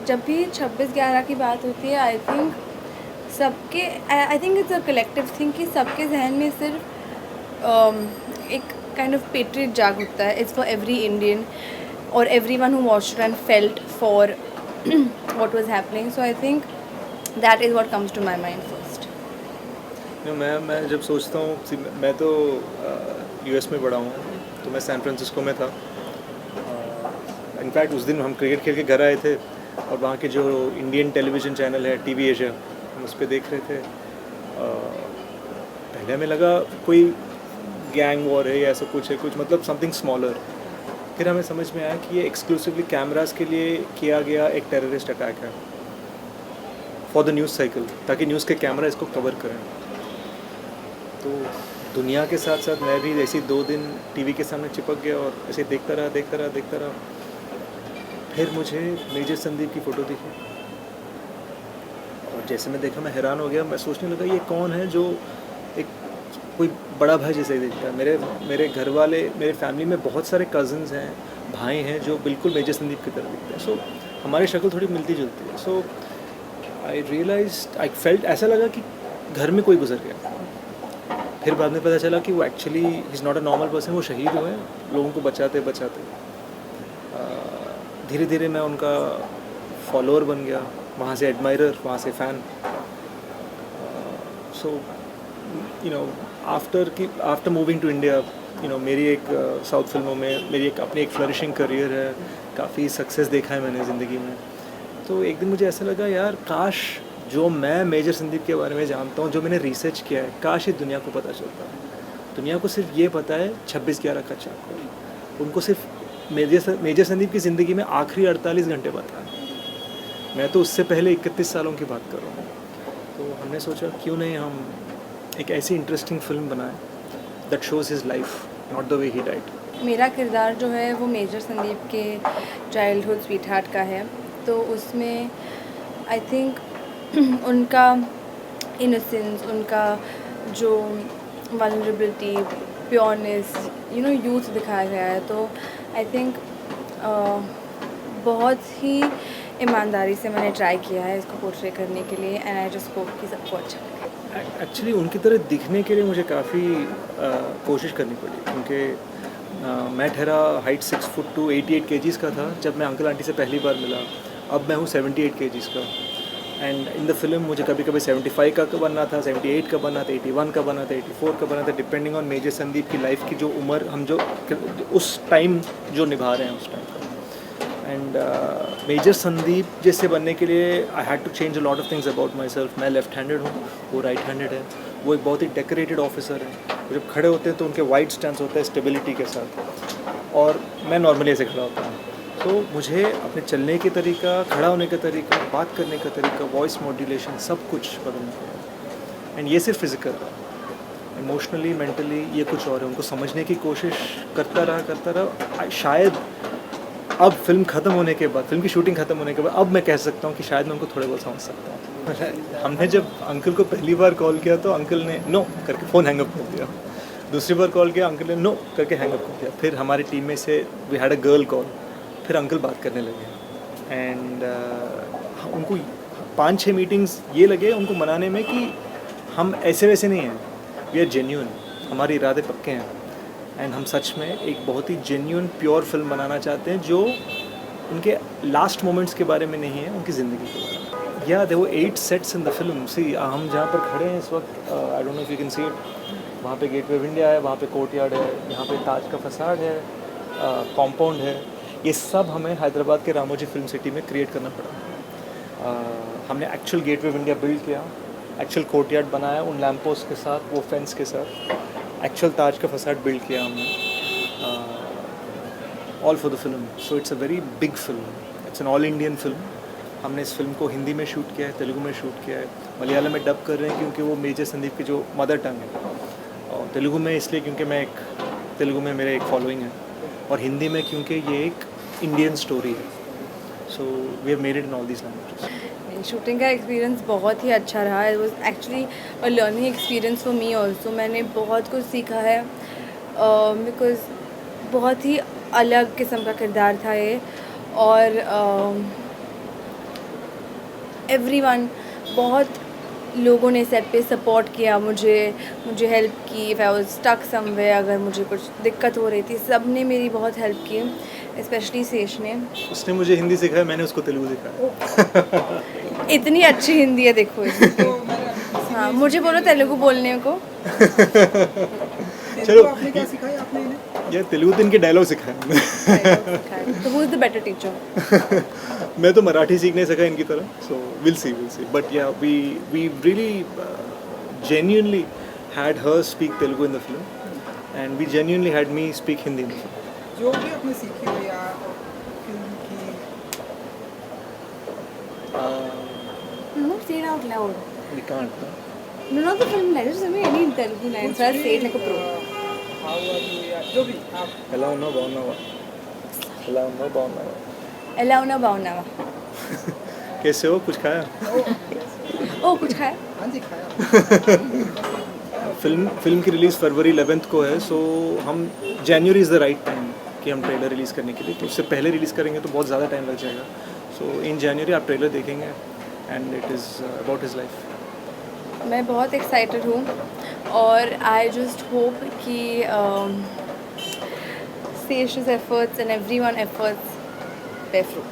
जब भी 26/11 की बात होती है I think it's a collective thing कि सबके जहन में सिर्फ एक काइंड ऑफ पेट्रियट जाग उठता है. इट्स फॉर एवरी इंडियन और every one who watched and felt for what was happening. So I think that is what comes to my mind first. मैं जब सोचता हूँ, मैं तो यूएस में बड़ा हूँ, तो मैं सैन फ्रांसिस्को में था. इनफैक्ट उस दिन हम क्रिकेट खेल के घर आए थे और वहाँ के जो इंडियन टेलीविज़न चैनल है टीवी एशिया, हम उस पर देख रहे थे. पहले हमें लगा कोई गैंग वॉर है या ऐसा कुछ है, कुछ मतलब समथिंग स्मॉलर. फिर हमें समझ में आया कि ये एक्सक्लूसिवली कैमरास के लिए किया गया एक टेररिस्ट अटैक है फॉर द न्यूज़ साइकिल, ताकि न्यूज़ के कैमरा इसको कवर करें. तो दुनिया के साथ साथ मैं भी ऐसे 2 दिन टीवी के सामने चिपक गया और ऐसे देखता रहा. फिर मुझे मेजर संदीप की फ़ोटो दिखी और जैसे मैं देखा मैं हैरान हो गया. मैं सोचने लगा ये कौन है जो एक कोई बड़ा भाई जैसे ही दिखता है. मेरे घर वाले, मेरे फैमिली में बहुत सारे कज़न्स हैं, भाई हैं जो बिल्कुल मेजर संदीप की तरह दिखते हैं. सो हमारी शक्ल थोड़ी मिलती जुलती है. सो आई फेल्ट, ऐसा लगा कि घर में कोई गुजर गया. फिर बाद में पता चला कि वो actually is not a normal person. वो शहीद हुए लोगों को बचाते. धीरे धीरे मैं उनका फॉलोअर बन गया, वहाँ से एडमायरर, वहाँ से fan. So after moving to India, मेरी एक साउथ फिल्मों में मेरी अपनी एक फ्लरिशिंग करियर है. काफ़ी सक्सेस देखा है मैंने ज़िंदगी में. तो एक दिन मुझे ऐसा लगा यार काश जो मैं मेजर संदीप के बारे में जानता हूँ, जो मैंने रिसर्च किया है, काश ये दुनिया को पता चलता है. दुनिया को सिर्फ ये पता है 26/11 का चाकू. उनको सिर्फ मेजर संदीप की ज़िंदगी में आखिरी 48 घंटे पता है. मैं तो उससे पहले 31 सालों की बात कर रहा हूँ. तो हमने सोचा क्यों नहीं हम एक ऐसी इंटरेस्टिंग फिल्म बनाएं that shows his life, not the way he died. मेरा किरदार जो है वो मेजर संदीप के चाइल्डहुड स्वीटहार्ट का है. तो उसमें आई थिंक उनका इनोसेंस, उनका जो वल्नरेबिलिटी, प्योरनेस, यूथ दिखाया गया है. तो आई थिंक बहुत ही ईमानदारी से मैंने ट्राई किया है इसको पोर्ट्रे करने के लिए. एंड आई जस्ट होप कि सबको अच्छा लगे. एक्चुअली उनकी तरह दिखने के लिए मुझे काफ़ी कोशिश करनी पड़ी, क्योंकि मैं ठहरा हाइट 6'2", 88 kgs का था जब मैं अंकल आंटी से पहली बार मिला. अब मैं हूँ 78 kgs का. एंड इन द फिल्म मुझे कभी कभी 75 का बनना था, 78 का बनना था, 81 का बनना था, 84 का बनना था, डिपेंडिंग ऑन मेजर संदीप की लाइफ की जो उम्र हम जो उस टाइम जो निभा रहे हैं उस टाइम का. एंड मेजर संदीप जैसे बनने के लिए I had to change a lot of things about myself. मैं लेफ्ट हैंडेड हूँ, वो राइट हैंडेड है. वो एक बहुत ही डेकोरेटेड ऑफिसर है. जब खड़े होते हैं तो उनके वाइड स्टैंस होता है स्टेबिलिटी के साथ, और मैं नॉर्मली ऐसे खड़ा होता हूँ. तो मुझे अपने चलने के तरीका, खड़ा होने का तरीका, बात करने का तरीका, वॉइस मॉड्यूलेशन, सब कुछ बदलना पड़ा. एंड ये सिर्फ फिज़िकल, इमोशनली, मेंटली ये कुछ और है. उनको समझने की कोशिश करता रहा. शायद अब फिल्म ख़त्म होने के बाद, फिल्म की शूटिंग ख़त्म होने के बाद अब मैं कह सकता हूँ कि शायद मैं उनको थोड़े बहुत समझ सकता हूँ. हमने जब अंकल को पहली बार कॉल किया तो अंकल ने नो करके फ़ोन हैंग अप कर दिया. दूसरी बार कॉल किया, अंकल ने नो करके हैंग अप कर दिया. फिर हमारी टीम में से we had a girl call. फिर अंकल बात करने लगे. एंड उनको 5-6 मीटिंग्स ये लगे उनको मनाने में कि हम ऐसे वैसे नहीं हैं, वी आर जेन्यून, हमारे इरादे पक्के हैं. एंड हम सच में एक बहुत ही जेन्यून प्योर फिल्म बनाना चाहते हैं जो उनके लास्ट मोमेंट्स के बारे में नहीं है, उनकी ज़िंदगी के बारे में. या there were 8 sets in the film. See हम जहाँ पर खड़े हैं इस वक्त, I don't know if you can see it, वहाँ पे गेटवे ऑफ इंडिया है, वहाँ पे कोर्टयार्ड है, यहाँ पे ताज का फसाड है, कॉम्पाउंड है. ये सब हमें हैदराबाद के रामोजी फिल्म सिटी में क्रिएट करना पड़ा. हमने actual gateway of India build किया, एक्चुअल कोर्टयार्ड बनाया उन लैम्प पोस्ट के साथ, वो फेंस के साथ. एक्चुअल ताज का फसाड बिल्ड किया हमने, all for the film. So it's a very big film, it's an all Indian film. हमने इस फिल्म को हिंदी में शूट किया है, तेलुगु में शूट किया है, मलयालम में डब कर रहे हैं क्योंकि वो मेजर संदीप की जो मदर टंग है, और तेलुगु में इसलिए क्योंकि तेलुगु में मेरे एक फॉलोइंग है, और हिंदी में क्योंकि ये एक इंडियन स्टोरी है. So we have made it in all these languages. Shooting का एक्सपीरियंस बहुत ही अच्छा रहा. It was actually a learning experience for me also. मैंने बहुत कुछ सीखा है बिकॉज बहुत ही अलग किस्म का किरदार था ये. और एवरीवन, बहुत लोगों ने सेट पे सपोर्ट किया मुझे हेल्प की। If I was stuck somewhere, अगर मुझे कुछ दिक्कत हो रही थी, सब ने मेरी बहुत हेल्प की, स्पेशली शेष ने। उसने मुझे हिंदी सिखाया, मैंने उसको तेलुगु सिखाया। इतनी अच्छी हिंदी है देखो इसकी। हाँ, मुझे बोलो तेलुगु बोलने को। चलो आपने क्या सिखाया आपने इन्हें? यार तेलुगु तो इनके डायलॉग सिखाए तो who is the better teacher? मैं तो मराठी सीखने सका इनकी तरह, so will see but yeah we really genuinely had her speak Telugu in the film, and we genuinely had me speak Hindi in the film. जो भी आपने सीखे हो या फिल्म की No, say it out loud. We can't. No? No, not the film line. Just say any Telugu line. So I'll say it like a pro. How are you या जो भी आप ఎలా ఉన్నావు బాగున్నావా ఎలా ఉన్నావు బాగున్నావా Ella una baunava. कैसे हो कुछ खाया Oh, कुछ खाया? हाँ जी खाया फिल्म की रिलीज़ फरवरी 11th को है, सो हम जनवरी इज़ द राइट टाइम कि हम ट्रेलर रिलीज़ करने के लिए, तो उससे पहले रिलीज़ करेंगे तो बहुत ज़्यादा टाइम लग जाएगा। सो इन जनवरी आप ट्रेलर देखेंगे and it is about his life. मैं बहुत एक्साइटेड हूँ और आई जस्ट होप कि Sesh's efforts and everyone efforts bear fruit.